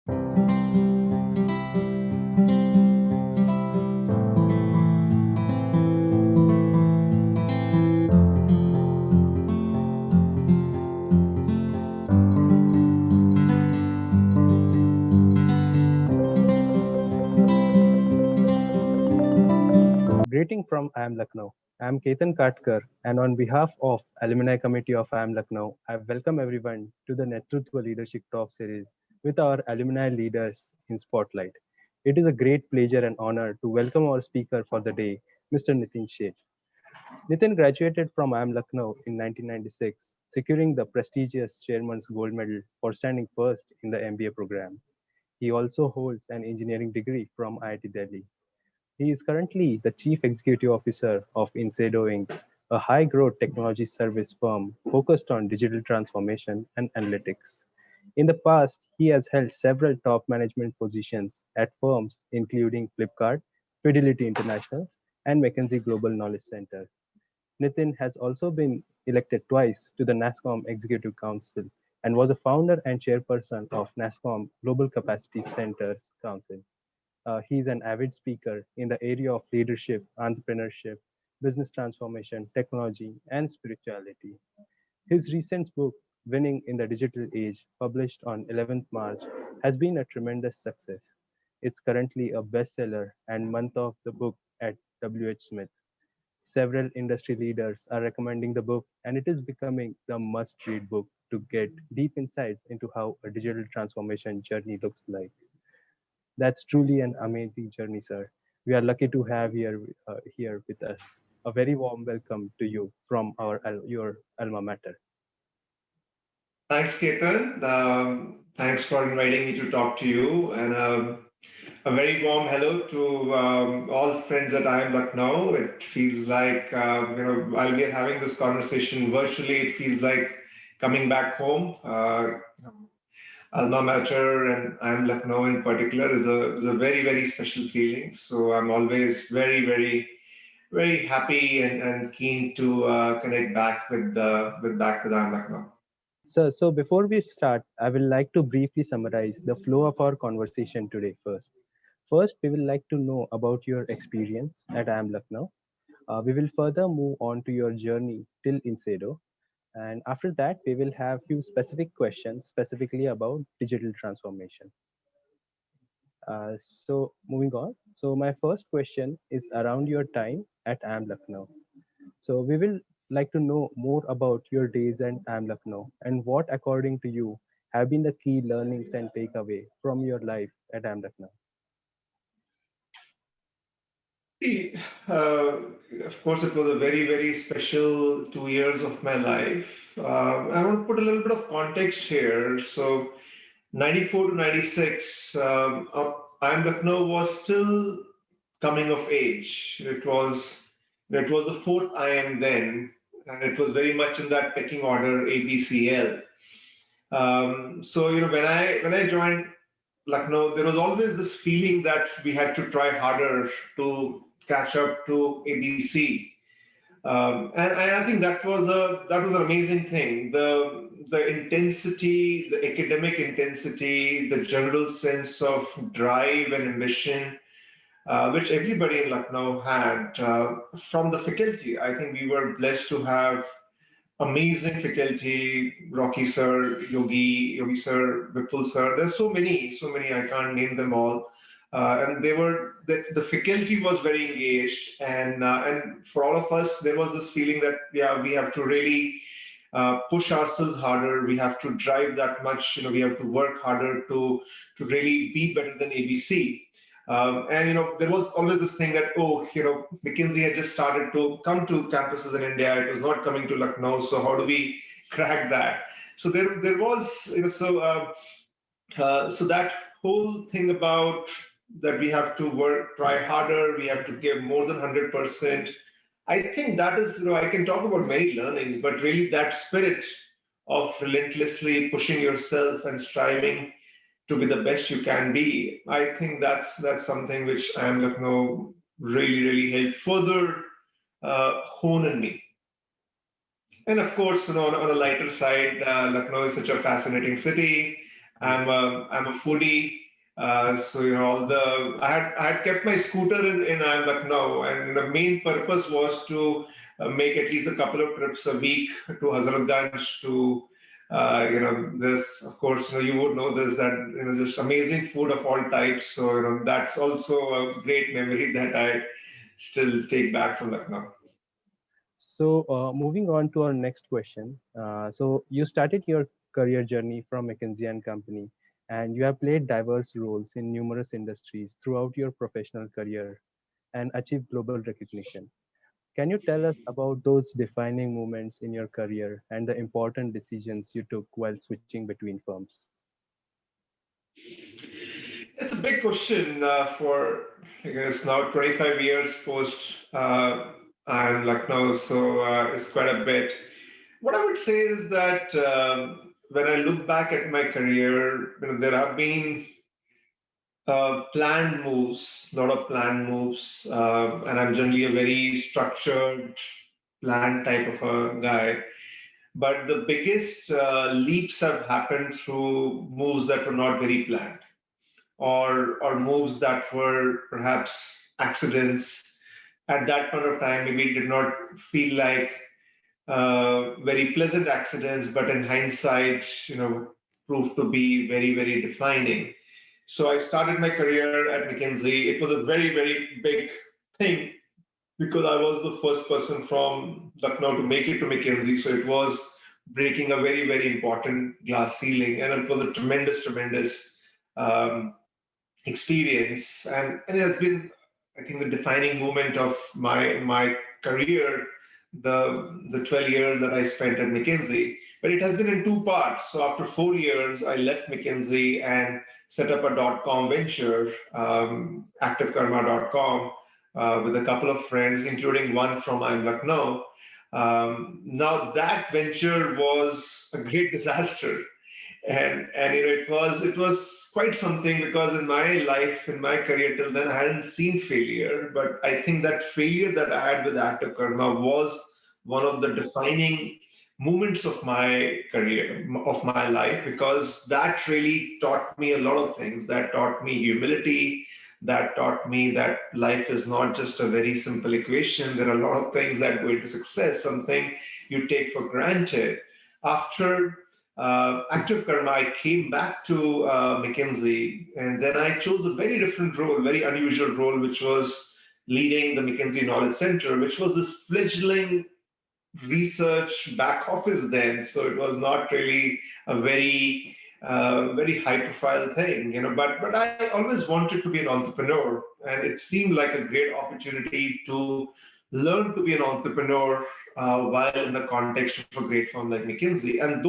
Greeting from IIM Lucknow. I'm Ketan Katkar, and on behalf of Alumni Committee of IIM Lucknow, I welcome everyone to the Netrtv Leadership Talk series with our Alumni Leaders in Spotlight. It is a great pleasure and honor to welcome our speaker for the day, Mr. Nitin Seth. Nitin graduated from IIM Lucknow in 1996, securing the prestigious Chairman's Gold Medal for standing first in the MBA program. He also holds an engineering degree from IIT Delhi. He is currently the Chief Executive Officer of Incedo Inc., a high-growth technology service firm focused on digital transformation and analytics. In the past, he has held several top management positions at firms including Flipkart, Fidelity International, and McKinsey Global Knowledge Center. Nitin has also been elected twice to the NASSCOM Executive Council and was a founder and chairperson of NASSCOM Global Capacity Centers Council. He's an avid speaker in the area of leadership, entrepreneurship, business transformation, technology, and spirituality. His recent book, Winning in the Digital Age, published on 11th March, has been a tremendous success. It's currently a bestseller and month of the book at WH Smith. Several industry leaders are recommending the book, and it is becoming the must read book to get deep insights into how a digital transformation journey looks like. That's truly an amazing journey, sir. We are lucky to have here with us. A very warm welcome to you from your alma mater. Thanks, Ketan. Thanks for inviting me to talk to you, and a very warm hello to all friends at IIM Lucknow. It feels like while we are having this conversation virtually, it feels like coming back home. Alma mater and IIM Lucknow in particular is a very very special feeling. So I'm always very happy and keen to connect back with IIM Lucknow. So before we start, I will like to briefly summarize the flow of our conversation today first. First, we will like to know about your experience at IIM Lucknow. We will further move on to your journey till Incedo. And after that, we will have few specific questions specifically about digital transformation. So moving on. So my first question is around your time at IIM Lucknow. So we will like to know more about your days at IIM Lucknow and what, according to you, have been the key learnings and takeaway from your life at IIM Lucknow. See, uh, of course, it was a very special 2 years of my life. I want to put a little bit of context here. So, 94 to 96, IIM Lucknow was still coming of age. It was the fourth IIM then, and it was very much in that pecking order ABCL. So when I joined Lucknow, there was always this feeling that we had to try harder to catch up to ABC, and I think that was an amazing thing. The intensity, the academic intensity, the general sense of drive and ambition, which everybody in Lucknow had from the faculty. I think we were blessed to have amazing faculty, Rocky sir, Yogi sir, Vipul sir. There's so many, I can't name them all. And the faculty was very engaged, and for all of us, there was this feeling that yeah, we have to really push ourselves harder. We have to drive that much. We have to work harder to really be better than ABC. And there was always this thing that McKinsey had just started to come to campuses in India. It was not coming to Lucknow. So how do we crack that? So there was so that whole thing about that we have to work, try harder, we have to give more than 100%. I think that is, I can talk about many learnings, but really that spirit of relentlessly pushing yourself and striving to be the best you can be. I think that's something which IIM Lucknow really helped further hone in me. And of course, on a lighter side, Lucknow is such a fascinating city. Yes. I'm a foodie. So I had kept my scooter in IIM Lucknow, and the main purpose was to make at least a couple of trips a week to Hazratganj to this, of course, you would know this, that just amazing food of all types. So that's also a great memory that I still take back from Lucknow. So, moving on to our next question. So, you started your career journey from McKinsey and Company, and you have played diverse roles in numerous industries throughout your professional career and achieved global recognition. Can you tell us about those defining moments in your career and the important decisions you took while switching between firms? It's a big question for, I guess, now 25 years post I'm Lucknow, so it's quite a bit. What I would say is that when I look back at my career, there have been planned moves, a lot of planned moves, and I'm generally a very structured, planned type of a guy. But the biggest leaps have happened through moves that were not very planned, or moves that were perhaps accidents. At that point of time, maybe it did not feel like very pleasant accidents, but in hindsight, proved to be very, very defining. So I started my career at McKinsey. It was a very, very big thing because I was the first person from Lucknow to make it to McKinsey. So it was breaking a very, very important glass ceiling, and it was a tremendous, tremendous um, experience. And it has been, I think, the defining moment of my career, the 12 years that I spent at McKinsey. But it has been in two parts. So after 4 years, I left McKinsey and set up a .com venture, activekarma.com, with a couple of friends, including one from I'm Lucknow. Now that venture was a great disaster, and it was quite something, because in my life, in my career till then, I hadn't seen failure. But I think that failure that I had with Active Karma was one of the defining moments of my career, of my life, because that really taught me a lot of things. That taught me humility. That taught me that life is not just a very simple equation. There are a lot of things that go into success, something you take for granted. After Active Karma, I came back to McKinsey, and then I chose a very different role, very unusual role, which was leading the McKinsey Knowledge Center, which was this fledgling research back office then. So it was not really a very high profile thing, But I always wanted to be an entrepreneur, and it seemed like a great opportunity to learn to be an entrepreneur while in the context of a great firm like McKinsey. And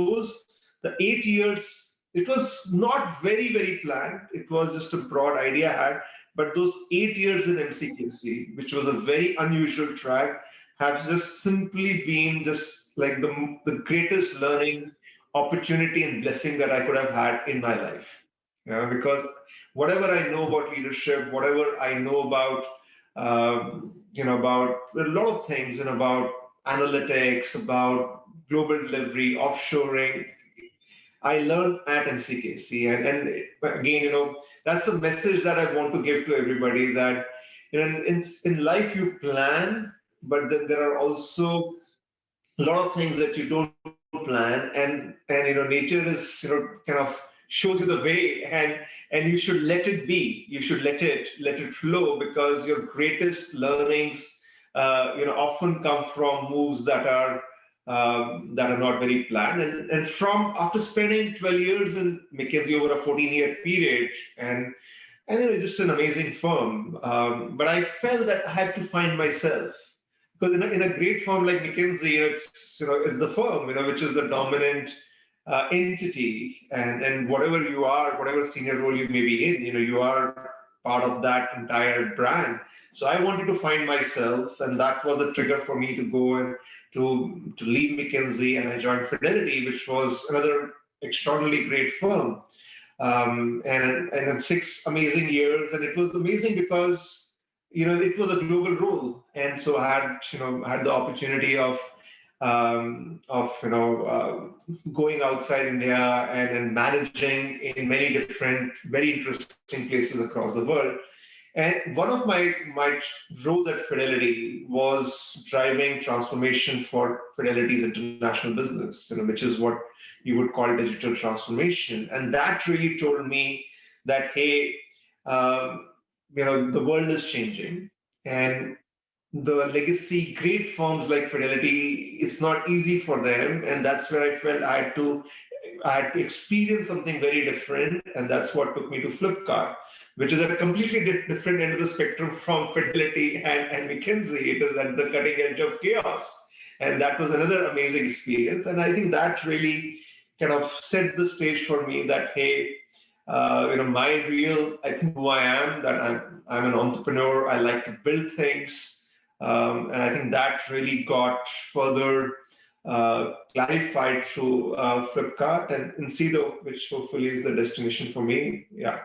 the 8 years, it was not very, very planned. It was just a broad idea I had. But those 8 years in MCKC, which was a very unusual track, have just simply been just like the greatest learning opportunity and blessing that I could have had in my life. Because whatever I know about leadership, whatever I know about a lot of things, and about analytics, about global delivery, offshoring, I learned at MCKC. And again, that's the message that I want to give to everybody, that in life you plan, but then there are also a lot of things that you don't plan, and nature is kind of shows you the way, and you should let it be. You should let it flow, because your greatest learnings often come from moves that are not very planned. And from after spending 12 years in McKinsey over a 14-year period, and just an amazing firm, but I felt that I had to find myself, because in a great firm like McKinsey, it's the firm, which is the dominant entity, and whatever you are, whatever senior role you may be in, you are part of that entire brand. So I wanted to find myself, and that was a trigger for me to go and to leave McKinsey, and I joined Fidelity, which was another extraordinarily great firm, and in 6 amazing years. And it was amazing because it was a global role, and so I had the opportunity of going outside India and then managing in many different, very interesting places across the world. And one of my roles at Fidelity was driving transformation for Fidelity's international business, which is what you would call digital transformation. And that really told me that, hey, the world is changing, and the legacy great firms like Fidelity, it's not easy for them, and that's where I felt I had to experience something very different, and that's what took me to Flipkart, which is at a completely different end of the spectrum from Fidelity and McKinsey. It is at the cutting edge of chaos, and that was another amazing experience. And I think that really kind of set the stage for me that, hey, my real, I think who I am, that I'm an entrepreneur. I like to build things, and I think that really got further clarified through Flipkart and Incedo, which hopefully is the destination for me. Yeah.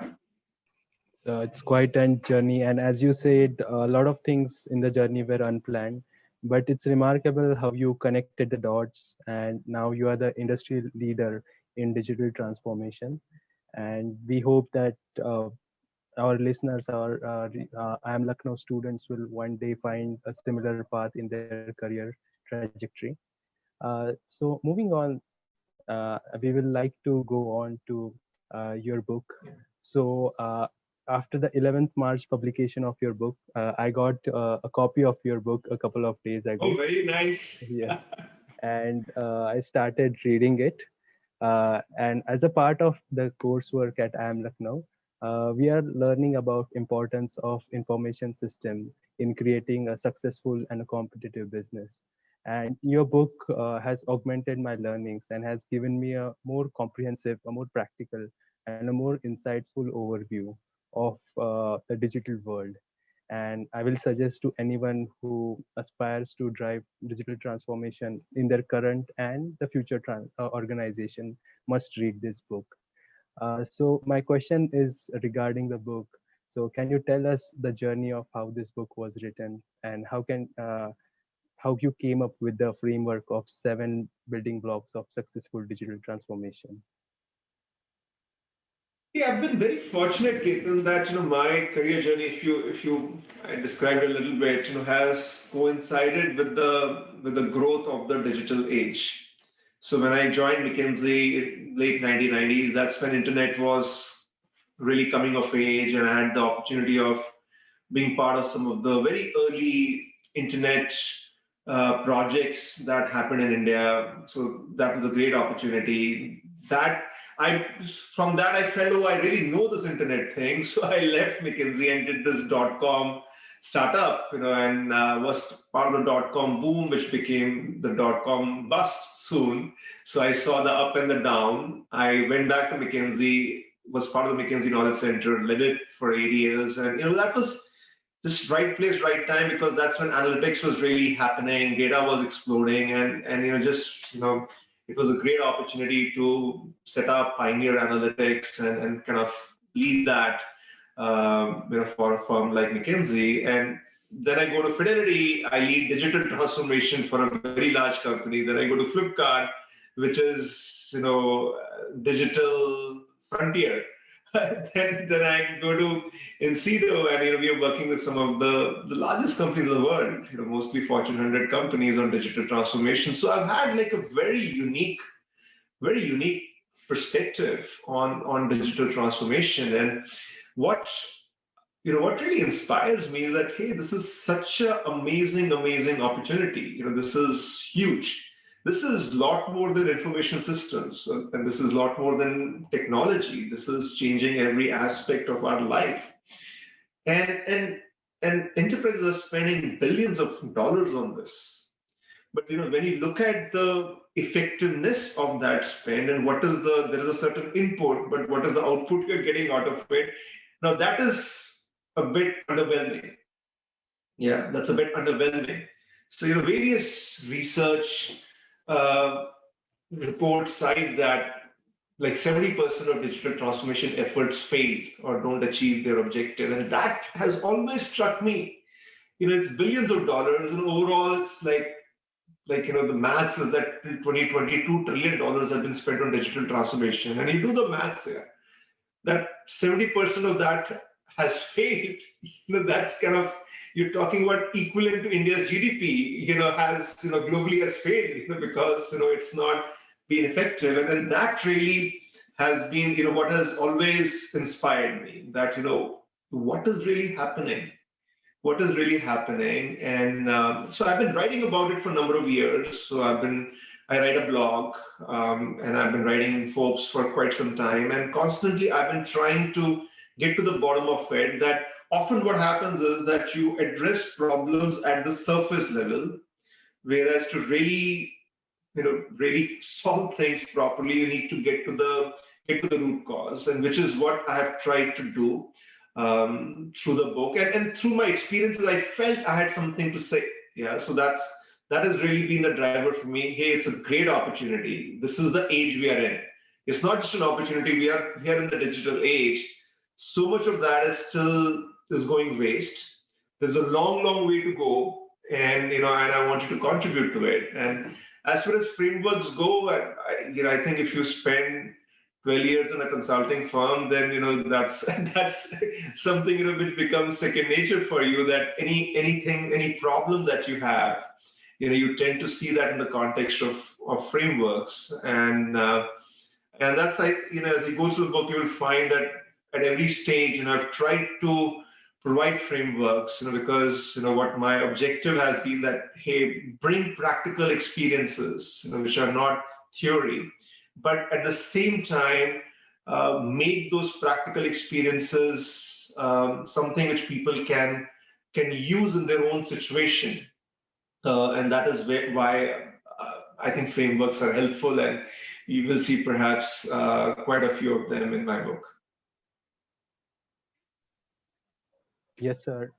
So it's quite a journey, and as you said, a lot of things in the journey were unplanned, but it's remarkable how you connected the dots, and now you are the industry leader in digital transformation. And we hope that our listeners, IIM Lucknow students, will one day find a similar path in their career trajectory. So moving on, we will like to go on to your book. So after the 11th March publication of your book, I got a copy of your book a couple of days Oh, ago. very nice. Yes, and I started reading it. And as a part of the coursework at IIM Lucknow, we are learning about importance of information system in creating a successful and a competitive business. And your book has augmented my learnings and has given me a more comprehensive, a more practical, and a more insightful overview of the digital world. And I will suggest to anyone who aspires to drive digital transformation in their current and the future organization must read this book. So my question is regarding the book. So can you tell us the journey of how this book was written, and how you came up with the framework of 7 building blocks of successful digital transformation? Yeah, I've been very fortunate, Ketan, that my career journey, if you I described it a little bit, has coincided with the growth of the digital age. So when I joined McKinsey in late 1990s, that's when internet was really coming of age, and I had the opportunity of being part of some of the very early internet projects that happened in India. So that was a great opportunity. That I From that I felt, oh, I really know this internet thing. So I left McKinsey and did this .com startup, and was part of the .com boom, which became the .com bust soon. So I saw the up and the down. I went back to McKinsey, was part of the McKinsey Knowledge Center, led it for 8 years, and that was just right place, right time, because that's when analytics was really happening, data was exploding, and it was a great opportunity to set up pioneer analytics and kind of lead that for a firm like McKinsey. And then I go to Fidelity, I lead digital transformation for a very large company. Then I go to Flipkart, which is digital frontier. then I go to Incedo, and we are working with some of the largest companies in the world, mostly Fortune 100 companies on digital transformation. So I've had like a very unique perspective on digital transformation. And what what really inspires me is that, hey, this is such an amazing opportunity. This is huge. This is a lot more than information systems, and this is a lot more than technology. This is changing every aspect of our life. And enterprises are spending billions of dollars on this. But when you look at the effectiveness of that spend, and there is a certain input, but what is the output you're getting out of it? Now that is a bit underwhelming. Yeah, that's a bit underwhelming. So various research uh, reports cite that like 70% of digital transformation efforts fail or don't achieve their objective, and that has always struck me. It's billions of dollars, and overall, it's like the maths is that till 2022 $2 trillion have been spent on digital transformation. And you do the maths here, that 70% of that has failed. That's kind of, you're talking about equivalent to India's GDP, has, globally has failed, because, it's not been effective. And that really has been, what has always inspired me, that, what is really happening? What is really happening? And so I've been writing about it for a number of years. So I write a blog, and I've been writing Forbes for quite some time. And constantly I've been trying to get to the bottom of it, that often what happens is that you address problems at the surface level, whereas to really, really solve things properly, you need to get to the root cause, and which is what I have tried to do through the book, and through my experiences. I felt I had something to say. Yeah, so that has really been the driver for me. Hey, it's a great opportunity. This is the age we are in. It's not just an opportunity. We are here in the digital age. So much of that is going waste. There's a long way to go, and and I wanted to contribute to it. And as far as frameworks go, I think if you spend 12 years in a consulting firm, then that's something which becomes second nature for you. That any problem that you have, you tend to see that in the context of frameworks, and that's like, as you go through the book, you will find that at every stage, I've tried to provide frameworks, because what my objective has been that, hey, bring practical experiences, which are not theory, but at the same time, make those practical experiences something which people can use in their own situation, and that is why I think frameworks are helpful, and you will see perhaps quite a few of them in my book. Yes, sir.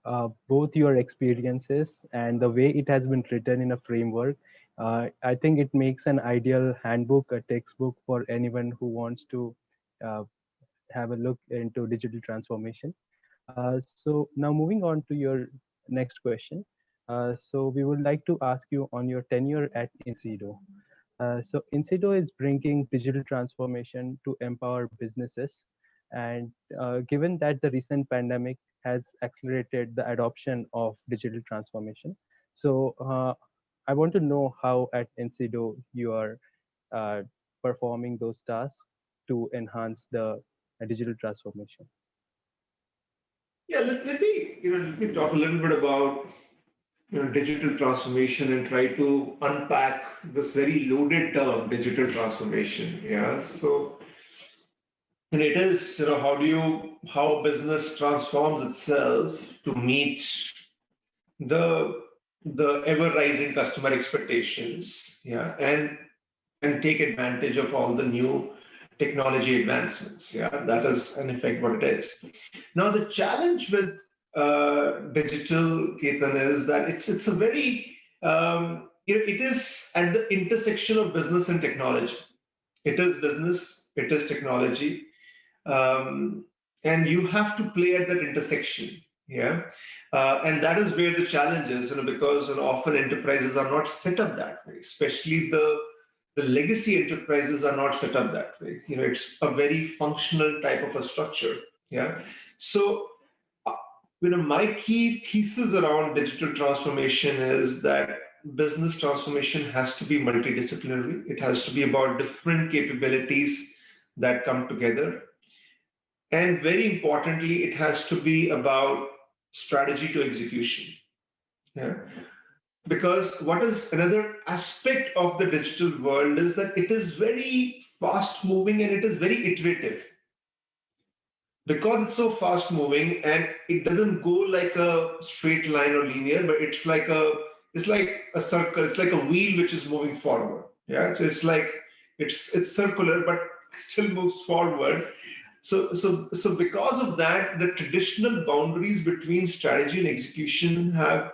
Both your experiences and the way it has been written in a framework, I think it makes an ideal handbook, a textbook for anyone who wants to uh, have a look into digital transformation. So now moving on to your next question. So we would like to ask you on your tenure at Incedo. So Incedo is bringing digital transformation to empower businesses. And given that the recent pandemic has accelerated the adoption of digital transformation, so I want to know how at Incedo you are uh, performing those tasks to enhance the digital transformation. Yeah, let me talk a little bit about digital transformation and try to unpack this very loaded term, digital transformation. Yeah, so and it is, how business transforms itself to meet the ever rising customer expectations. Yeah, and take advantage of all the new technology advancements. Yeah, that is in effect what it is. Now the challenge with digital, Ketan, is that it's a very it is at the intersection of business and technology. It is business, it is technology, and you have to play at that intersection. Yeah, and that is where the challenge is, because often enterprises are not set up that way, especially the legacy enterprises are not set up that way. It's a very functional type of a structure. Yeah, so my key thesis around digital transformation is that business transformation has to be multidisciplinary. It has to be about different capabilities that come together. And very importantly, it has to be about strategy to execution. Yeah. Because what is another aspect of the digital world is that it is very fast moving and it is very iterative. Because it's so fast moving and it doesn't go like a straight line or linear, but it's like a circle, it's like a wheel which is moving forward. Yeah. So it's circular, but still moves forward. So because of that, the traditional boundaries between strategy and execution are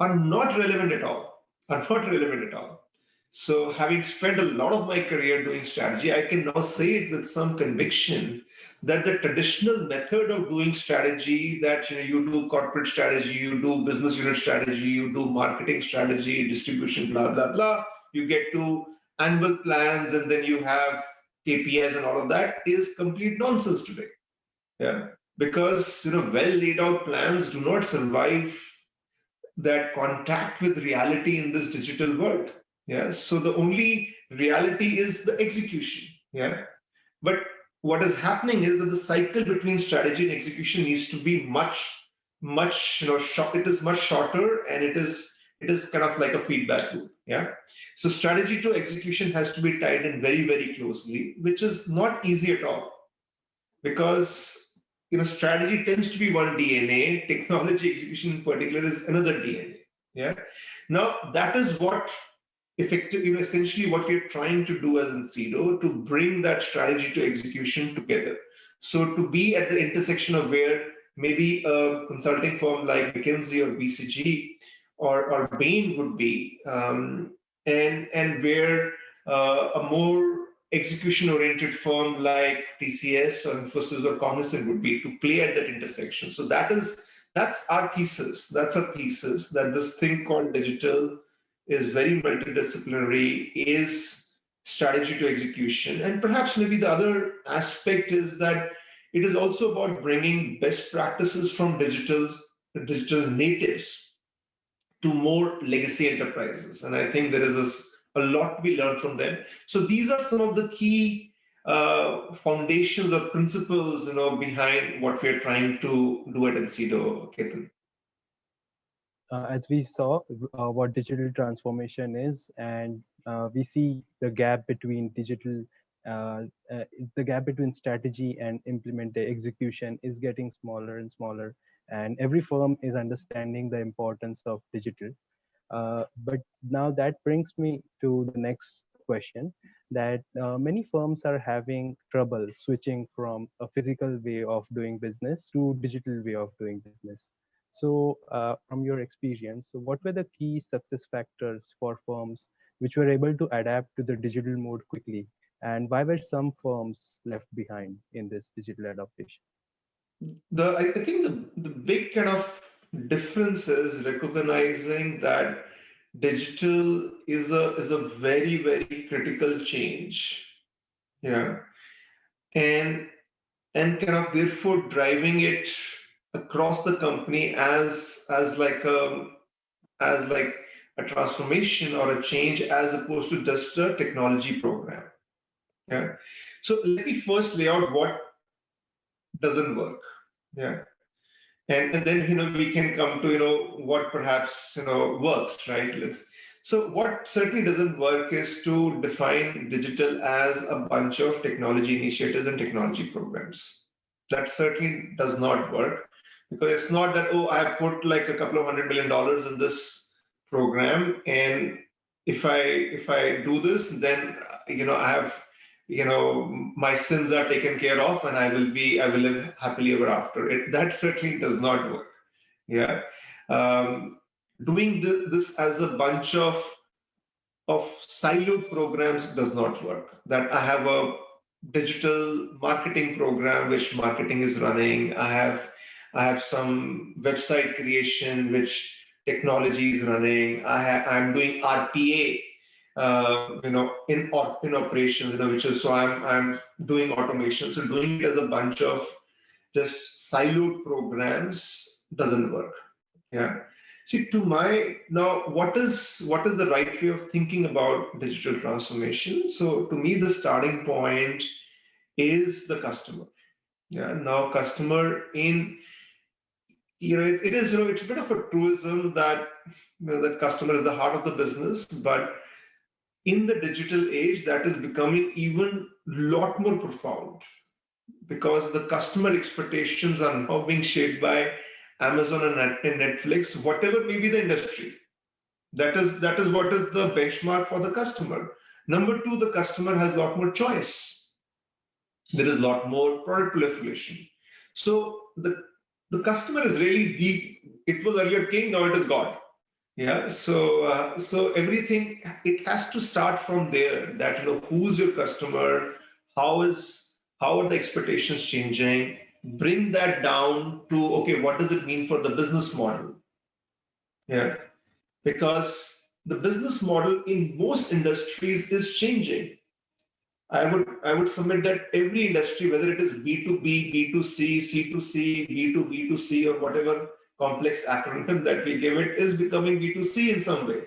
not relevant at all. Are not relevant at all. So having spent a lot of my career doing strategy, I can now say it with some conviction that the traditional method of doing strategy, that you do corporate strategy, you do business unit strategy, you do marketing strategy, distribution, blah blah blah, you get to annual plans, and then you have KPIs and all of that, is complete nonsense today. Yeah, because well laid out plans do not survive that contact with reality in this digital world. Yeah, so the only reality is the execution. Yeah, but what is happening is that the cycle between strategy and execution needs to be much short. It is much shorter, and it is kind of like a feedback loop. Yeah, so strategy to execution has to be tied in very, very closely, which is not easy at all, because strategy tends to be one DNA, technology execution in particular is another DNA. Yeah, now that is what essentially what we're trying to do as Incedo, to bring that strategy to execution together. So to be at the intersection of where maybe a consulting firm like McKinsey or BCG or Bain would be, and where a more execution-oriented firm like TCS or Infosys or Cognizant would be, to play at that intersection. So that's our thesis. That's a thesis, that this thing called digital is very multidisciplinary, is strategy to execution. And perhaps maybe the other aspect is that it is also about bringing best practices from digital natives to more legacy enterprises. And I think there is a lot to be learned from them. So these are some of the key foundations or principles behind what we're trying to do at Incedo, Ketan. As we saw what digital transformation is, and we see the gap between uh, the gap between strategy and implement execution is getting smaller and smaller, and every firm is understanding the importance of digital. But now that brings me to the next question, that many firms are having trouble switching from a physical way of doing business to digital way of doing business. So from your experience, so what were the key success factors for firms which were able to adapt to the digital mode quickly? And why were some firms left behind in this digital adaptation? I think the big kind of difference is recognizing that digital is a very, very critical change. Yeah. And kind of therefore driving it across the company as like a transformation or a change, as opposed to just a technology program. Yeah. So let me first lay out what doesn't work. Yeah. And then we can come to what perhaps works, right? So what certainly doesn't work is to define digital as a bunch of technology initiatives and technology programs. That certainly does not work, because it's not that, oh, I have put like a couple of $100 million in this program, and if I do this, then I have my sins are taken care of, and I will live happily ever after. That certainly does not work. Yeah, doing this as a bunch of siloed programs does not work. That I have a digital marketing program which marketing is running. I have some website creation which technology is running. I'm doing RPA, in operations, which is, so I'm doing automation. So doing it as a bunch of just siloed programs doesn't work. Yeah. See, now, what is the right way of thinking about digital transformation? So to me, the starting point is the customer. Yeah. Now, customer it is, it's a bit of a truism that that customer is the heart of the business, but in the digital age, that is becoming even a lot more profound, because the customer expectations are now being shaped by Amazon and Netflix, whatever may be the industry. That is what is the benchmark for the customer. Number two, the customer has a lot more choice. There is a lot more product proliferation. So the customer is really it was earlier king, now it is God. Yeah, so everything, it has to start from there. That who's your customer, how is how are the expectations changing, bring that down to, okay, what does it mean for the business model? Yeah, because the business model in most industries is changing. I would submit that every industry, whether it is B2B, B2C, C2C, B2B2C, or whatever complex acronym that we give it, is becoming B2C in some way.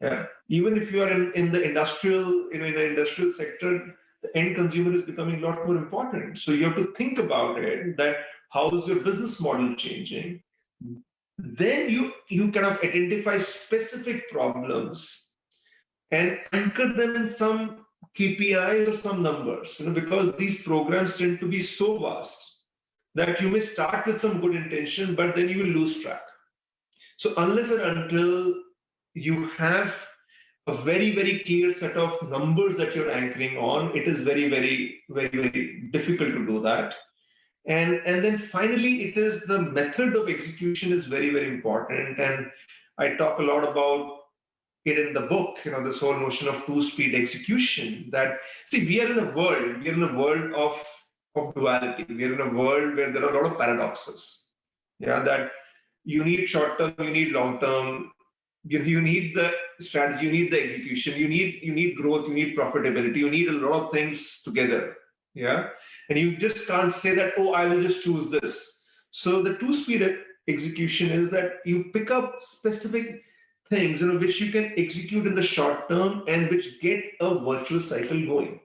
Yeah. Even if you are in the industrial, in the industrial sector, the end consumer is becoming a lot more important. So you have to think about it, that how is your business model changing? Then you kind of identify specific problems and anchor them in some KPIs or some numbers, because these programs tend to be so vast that you may start with some good intention, but then you will lose track. So unless and until you have a very, very clear set of numbers that you're anchoring on, it is very, very, very, very difficult to do that. And then finally, it is the method of execution is very, very important. And I talk a lot about it in the book, this whole notion of two-speed execution. That, see, we are in a world of duality. We are in a world where there are a lot of paradoxes. Yeah, that you need short term, you need long term, you need the strategy, you need the execution, you need growth, you need profitability, you need a lot of things together. Yeah, and you just can't say that, oh, I will just choose this. So the two-speed execution is that you pick up specific things, which you can execute in the short term and which get a virtuous cycle going.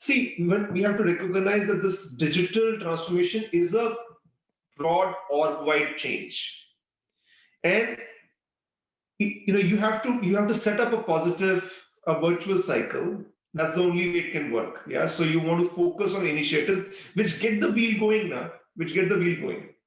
See, when we have to recognize that this digital transformation is a broad org-wide change, and you have to set up a virtuous cycle. That's the only way it can work. Yeah. So you want to focus on initiatives which get the wheel going now,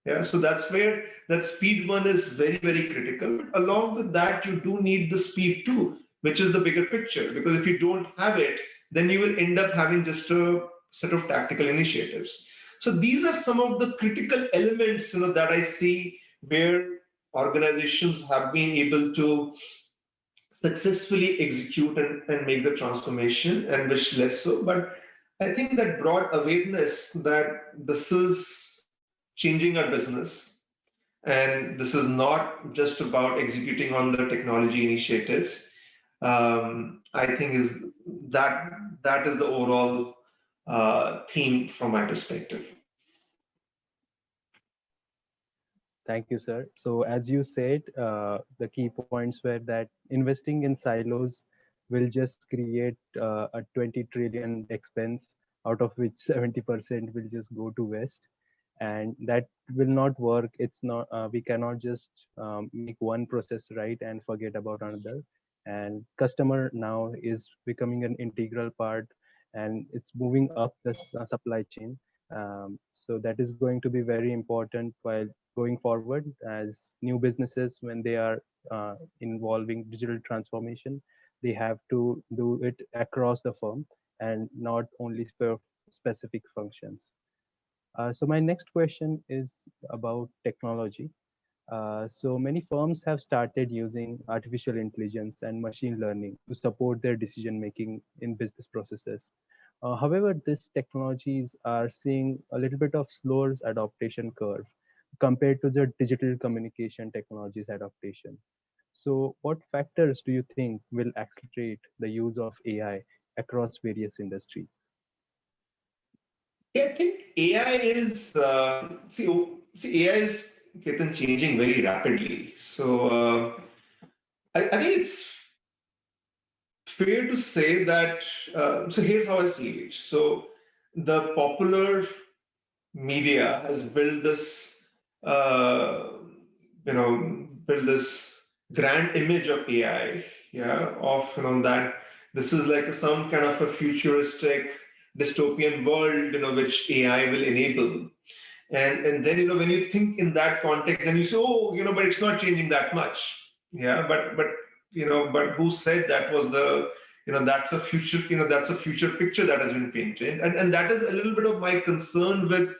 Yeah. So that's where that speed one is very, very critical. But along with that, you do need the speed two, which is the bigger picture. Because if you don't have it, then you will end up having just a set of tactical initiatives. So these are some of the critical elements, that I see where organizations have been able to successfully execute and make the transformation, and which less so. But I think that broad awareness that this is changing our business, and this is not just about executing on the technology initiatives, I think that is the overall theme from my perspective. Thank you, sir. So as you said, the key points were that investing in silos will just create a 20 trillion expense, out of which 70% will just go to waste. And that will not work. It's not, we cannot just make one process right and forget about another. And customer now is becoming an integral part, and it's moving up the supply chain. So that is going to be very important while going forward, as new businesses, when they are involving digital transformation, they have to do it across the firm and not only for specific functions. So my next question is about technology. So many firms have started using artificial intelligence and machine learning to support their decision making in business processes. However, these technologies are seeing a little bit of slower adoption curve compared to the digital communication technologies adaptation. So what factors do you think will accelerate the use of AI across various industries? Yeah, I think AI is AI is getting changing very rapidly. So I think it's fair to say that. So here's how I see it. So the popular media has built this, built this grand image of AI, yeah, of that this is like some kind of a futuristic dystopian world, which AI will enable. And then, when you think in that context, and you say, oh, but it's not changing that much. Yeah, but who said that was the, that's a future, that's a future picture that has been painted. And that is a little bit of my concern with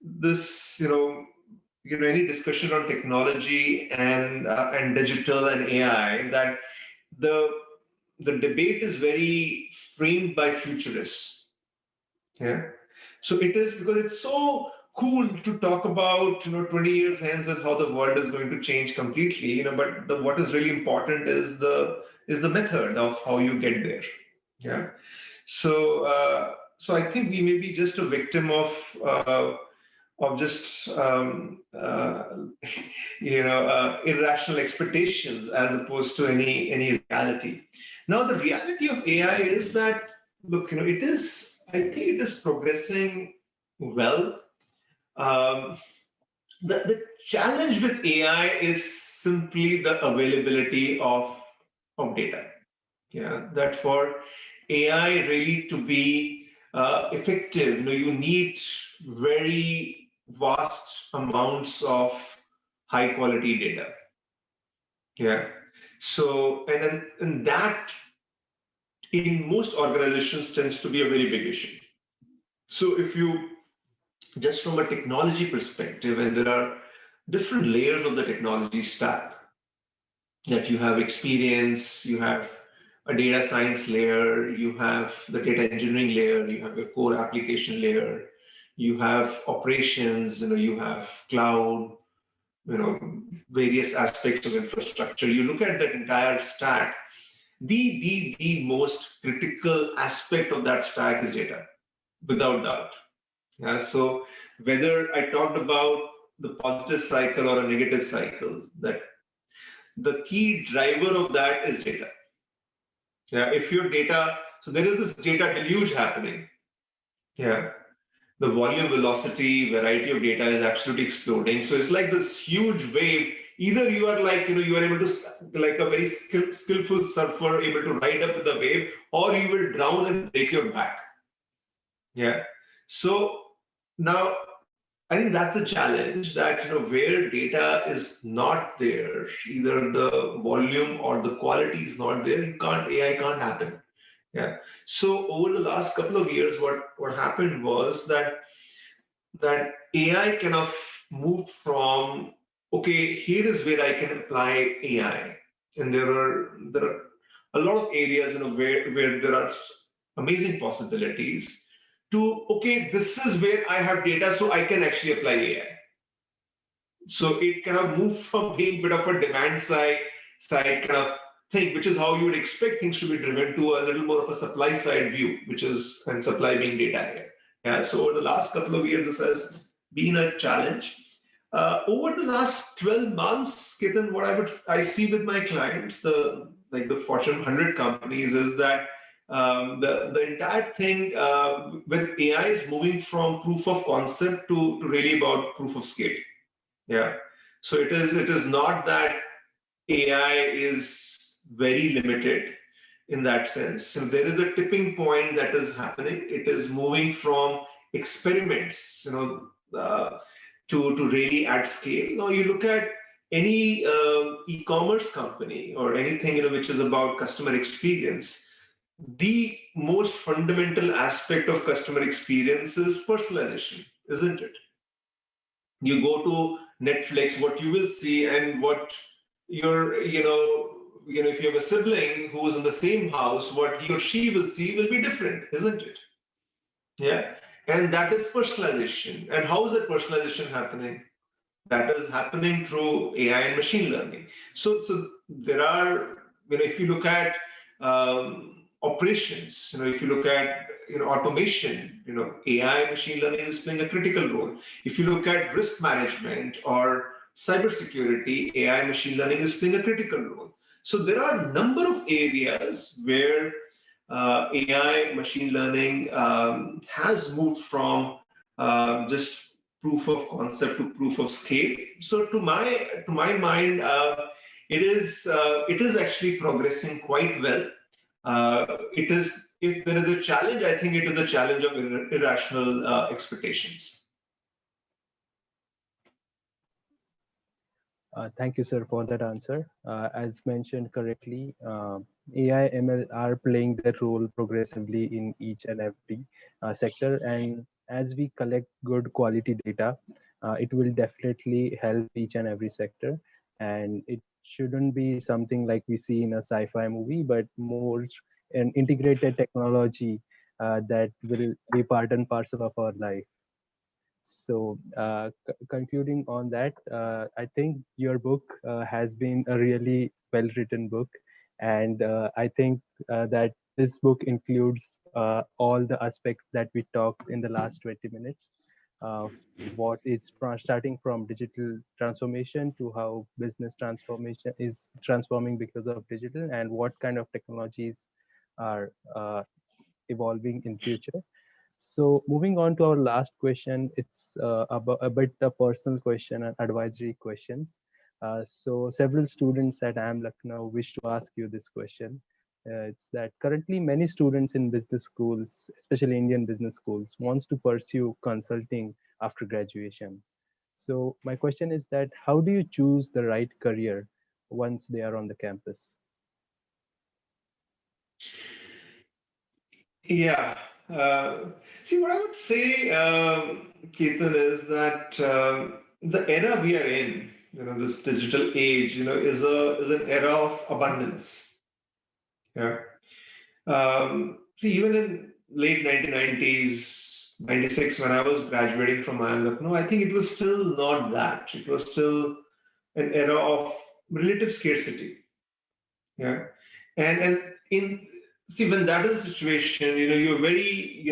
this, any discussion on technology and digital and AI, that the debate is very framed by futurists. Yeah. So it is because it's so cool to talk about 20 years hence and how the world is going to change completely, but what is really important is the method of how you get there. Yeah. So I think we may be just a victim of just irrational expectations as opposed to any reality. Now the reality of AI is that, look, it is, I think it is progressing well. Um, the challenge with AI is simply the availability of data. Yeah, that for AI really to be effective, you need very vast amounts of high quality data. Yeah. So, and that in most organizations tends to be a very big issue. So if you, just from a technology perspective, and there are different layers of the technology stack that you have experience, you have a data science layer, you have the data engineering layer, you have a core application layer, you have operations, you have cloud, various aspects of infrastructure. You look at that entire stack, the most critical aspect of that stack is data, without doubt. Yeah, so whether I talked about the positive cycle or a negative cycle, that the key driver of that is data. Yeah, if your data, so there is this data deluge happening. Yeah, the volume, velocity, variety of data is absolutely exploding. So it's like this huge wave. Either you are like, you are able to, like a very skillful surfer, able to ride up with the wave, or you will drown and break your back. Yeah. So now, I think that's the challenge, that where data is not there, either the volume or the quality is not there, AI can't happen. Yeah. So over the last couple of years, what happened was that AI kind of moved from, okay, here is where I can apply AI, and there are a lot of areas where there are amazing possibilities, to, okay, this is where I have data, so I can actually apply AI. So it kind of moved from being a bit of a demand side kind of thing, which is how you would expect things to be driven, to a little more of a supply side view, which is, and supply being data here. Yeah. So over the last couple of years, this has been a challenge. Over the last 12 months, Ketan, what I see with my clients, the Fortune 100 companies, is that the entire thing with AI is moving from proof of concept to really about proof of scale. Yeah. So it is not that AI is very limited in that sense. So there is a tipping point that is happening. It is moving from experiments, to really at scale. Now you look at any e-commerce company or anything which is about customer experience. The most fundamental aspect of customer experience is personalization, isn't it? You go to Netflix, what you will see, and what your, if you have a sibling who's in the same house, what he or she will see will be different, isn't it? Yeah. And that is personalization. And how is that personalization happening? That is happening through AI and machine learning. So there are, if you look at operations, if you look at automation, AI machine learning is playing a critical role. If you look at risk management or cybersecurity, AI machine learning is playing a critical role. So there are a number of areas where AI machine learning has moved from just proof of concept to proof of scale. So to my mind, it is actually progressing quite well. It is, if there is a challenge, I think it is a challenge of irrational expectations. Thank you, sir, for that answer. As mentioned correctly, AI ML are playing their role progressively in each and every sector. And as we collect good quality data, it will definitely help each and every sector. And it shouldn't be something like we see in a sci-fi movie, but more an integrated technology that will be part and parcel of our life. So, concluding on that, I think your book has been a really well written book. And I think that this book includes all the aspects that we talked in the last 20 minutes. Uh, what is starting from digital transformation to how business transformation is transforming because of digital, and what kind of technologies are evolving in future. So moving on to our last question, it's about a bit a personal question and advisory questions. So several students at IIM Lucknow wish to ask you this question. It's that currently many students in business schools, especially Indian business schools, wants to pursue consulting after graduation. So my question is that how do you choose the right career once they are on the campus? Yeah. See, what I would say, Ketan, is that the era we are in, this digital age, is an era of abundance. Yeah. See, even in late 1990s, 96, when I was graduating from IIM Lucknow, I think it was still not that. It was still an era of relative scarcity. Yeah. And in see, when that is the situation, you're very,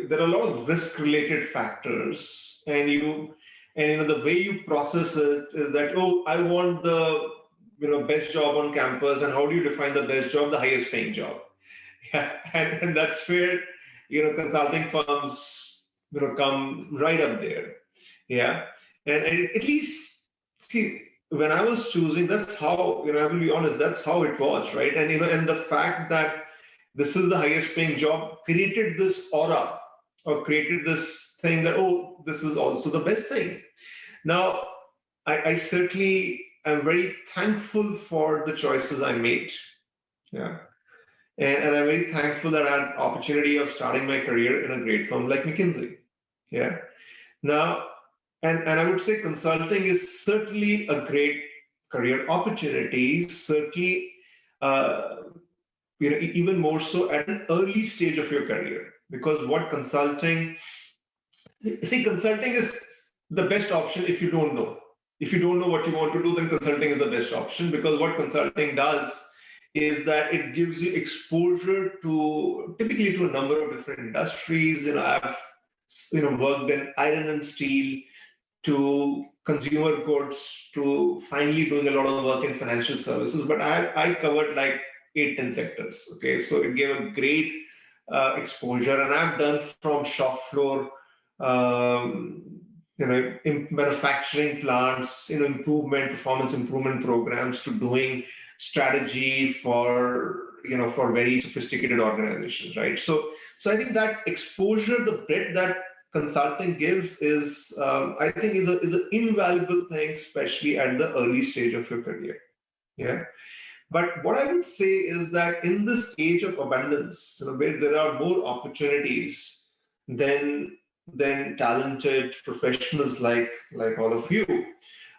there are a lot of risk related factors, and the way you process it is that, oh, I want the best job on campus. And how do you define the best job? The highest paying job. Yeah. And that's where consulting firms come right up there. Yeah. And at least, see, when I was choosing, that's how, I will be honest, that's how it was, right? And the fact that this is the highest paying job created this aura, or created this thing that, oh, this is also the best thing. Now, I certainly am very thankful for the choices I made. Yeah. And I'm very thankful that I had opportunity of starting my career in a great firm like McKinsey. Yeah. Now, and I would say consulting is certainly a great career opportunity, certainly, uh, even more so at an early stage of your career. Because consulting is the best option if you don't know. If you don't know what you want to do, then consulting is the best option, because what consulting does is that it gives you exposure to typically to a number of different industries. I've worked in iron and steel, to consumer goods, to finally doing a lot of work in financial services. But I covered like 8, 10 sectors. Okay, so it gave a great exposure, and I've done from shop floor, in manufacturing plants, performance improvement programs, to doing strategy for very sophisticated organizations, right? So I think that exposure, the breadth that consulting gives is, I think, is an invaluable thing, especially at the early stage of your career. Yeah. But what I would say is that in this age of abundance, where there are more opportunities than talented professionals like all of you,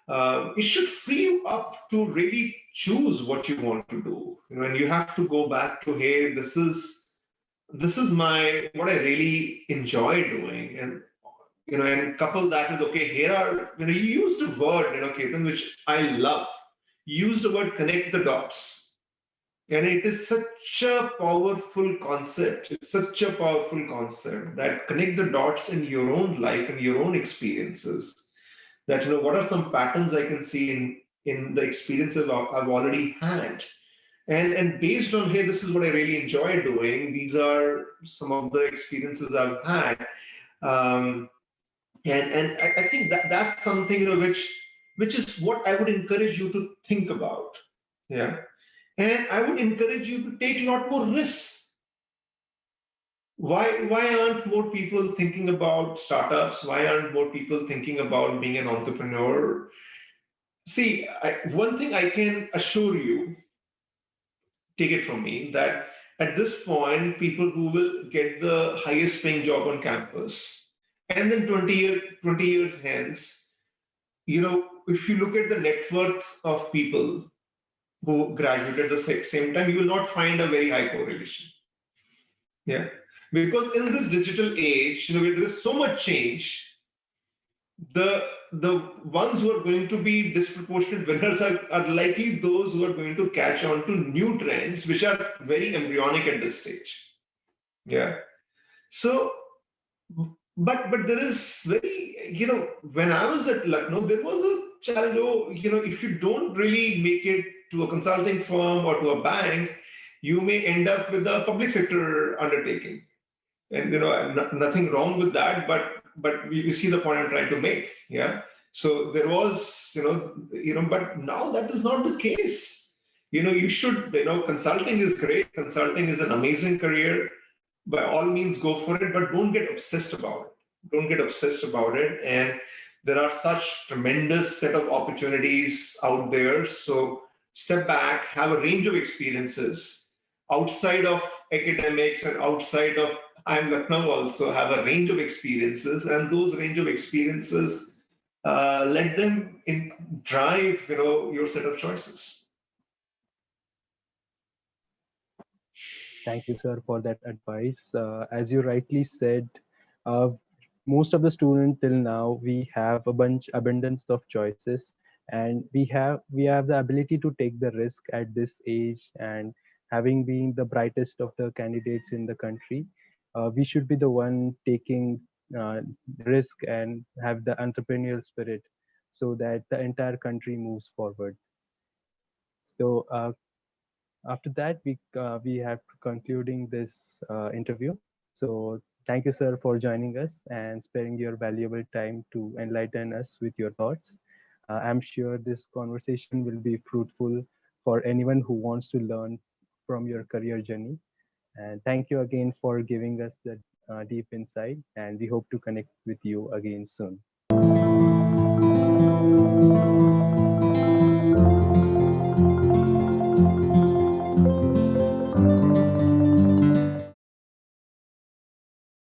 it should free you up to really choose what you want to do. And you have to go back to, hey, this is my what I really enjoy doing, and couple that with, okay, here are, you used a word, Ketan, which I love. You used the word connect the dots. And it is such a powerful concept. It's such a powerful concept that connect the dots in your own life and your own experiences. That, what are some patterns I can see in the experiences I've already had. And based on, hey, this is what I really enjoy doing. These are some of the experiences I've had. And I think that's something, which is what I would encourage you to think about. Yeah. And I would encourage you to take a lot more risks. Why aren't more people thinking about startups? Why aren't more people thinking about being an entrepreneur? See, one thing I can assure you, take it from me, that at this point, people who will get the highest paying job on campus, and then 20 years hence, if you look at the net worth of people who graduated at the same time, you will not find a very high correlation. Yeah. Because in this digital age, where there is so much change, the ones who are going to be disproportionate winners are likely those who are going to catch on to new trends, which are very embryonic at this stage. Yeah. So, but there is very, when I was at Lucknow, there was a challenge. Oh, if you don't really make it to a consulting firm or to a bank, you may end up with a public sector undertaking. And nothing wrong with that, but we see the point I'm trying to make. Yeah. So there was, but now that is not the case. You should, consulting is great. Consulting is an amazing career. By all means, go for it, but don't get obsessed about it. Don't get obsessed about it. And there are such tremendous set of opportunities out there. So step back, have a range of experiences outside of academics and outside of IIM Lucknow, also have a range of experiences, and those range of experiences let them drive your set of choices. Thank you, sir, for that advice. As you rightly said, uh, most of the students till now, we have abundance of choices, and we have the ability to take the risk at this age. And having been the brightest of the candidates in the country, we should be the one taking risk and have the entrepreneurial spirit, so that the entire country moves forward. So after that, we have concluding this interview. So thank you, sir, for joining us and sparing your valuable time to enlighten us with your thoughts. I'm sure this conversation will be fruitful for anyone who wants to learn from your career journey. And thank you again for giving us that deep insight. And we hope to connect with you again soon.